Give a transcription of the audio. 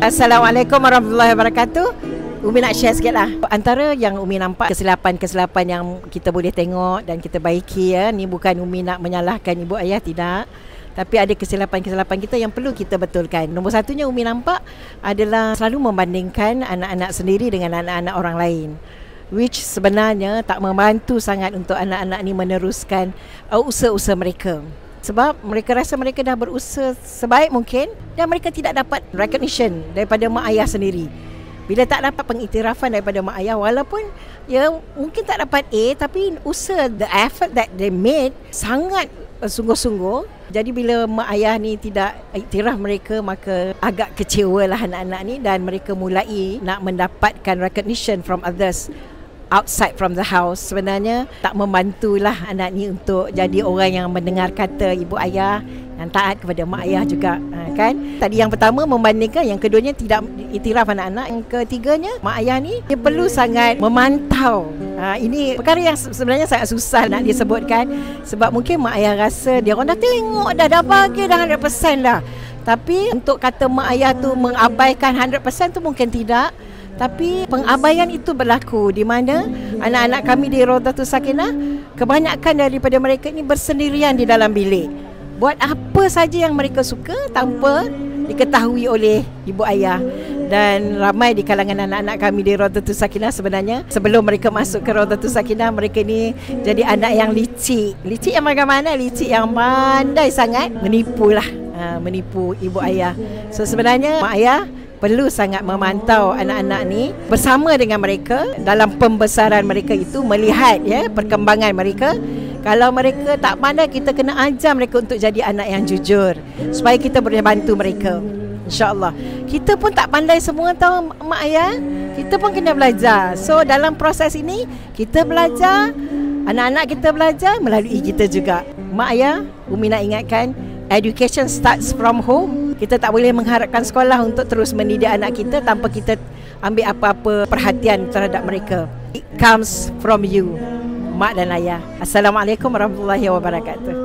Assalamualaikum warahmatullahi wabarakatuh. Umi nak share sikit lah. Antara yang Umi nampak kesilapan-kesilapan yang kita boleh tengok dan kita baiki ya. Ni bukan Umi nak menyalahkan ibu ayah, tidak. Tapi ada kesilapan-kesilapan kita yang perlu kita betulkan. Nombor satunya Umi nampak adalah selalu membandingkan anak-anak sendiri dengan anak-anak orang lain, which sebenarnya tak membantu sangat untuk anak-anak ni meneruskan usaha-usaha mereka. Sebab mereka rasa mereka dah berusaha sebaik mungkin dan mereka tidak dapat recognition daripada mak ayah sendiri. Bila tak dapat pengiktirafan daripada mak ayah, walaupun ya mungkin tak dapat A, tapi usaha, the effort that they made sangat sungguh-sungguh. Jadi bila mak ayah ni tidak iktiraf mereka, maka agak kecewalah anak-anak ni dan mereka mulai nak mendapatkan recognition from others outside from the house. Sebenarnya tak membantulah anak ni untuk jadi orang yang mendengar kata ibu ayah dan taat kepada mak ayah juga, kan? Tadi yang pertama membandingkan, yang keduanya tidak iktiraf anak-anak, yang ketiganya mak ayah ni dia perlu sangat memantau. Ini perkara yang sebenarnya sangat susah nak disebutkan, sebab mungkin mak ayah rasa dia orang dah tengok dah bagi dah 100% dah. Tapi untuk kata mak ayah tu mengabaikan 100% tu mungkin tidak. Tapi pengabaian itu berlaku di mana anak-anak kami di Rodatul Sakinah, kebanyakan daripada mereka ini bersendirian di dalam bilik, buat apa saja yang mereka suka tanpa diketahui oleh ibu ayah. Dan ramai di kalangan anak-anak kami di Rodatul Sakinah sebenarnya sebelum mereka masuk ke Rodatul Sakinah, mereka ni jadi anak yang licik. Licik yang bagaimana? Licik yang pandai sangat menipu lah, menipu ibu ayah. So sebenarnya mak ayah perlu sangat memantau anak-anak ni bersama dengan mereka dalam pembesaran mereka itu, melihat ya perkembangan mereka. Kalau mereka tak pandai, kita kena ajar mereka untuk jadi anak yang jujur supaya kita boleh bantu mereka. InsyaAllah. Kita pun tak pandai semua tahu mak ayah, kita pun kena belajar. So dalam proses ini kita belajar, anak-anak kita belajar melalui kita juga. Mak ayah, Umi nak ingatkan, education starts from home. Kita tak boleh mengharapkan sekolah untuk terus mendidik anak kita tanpa kita ambil apa-apa perhatian terhadap mereka. It comes from you, mak dan ayah. Assalamualaikum warahmatullahi wabarakatuh.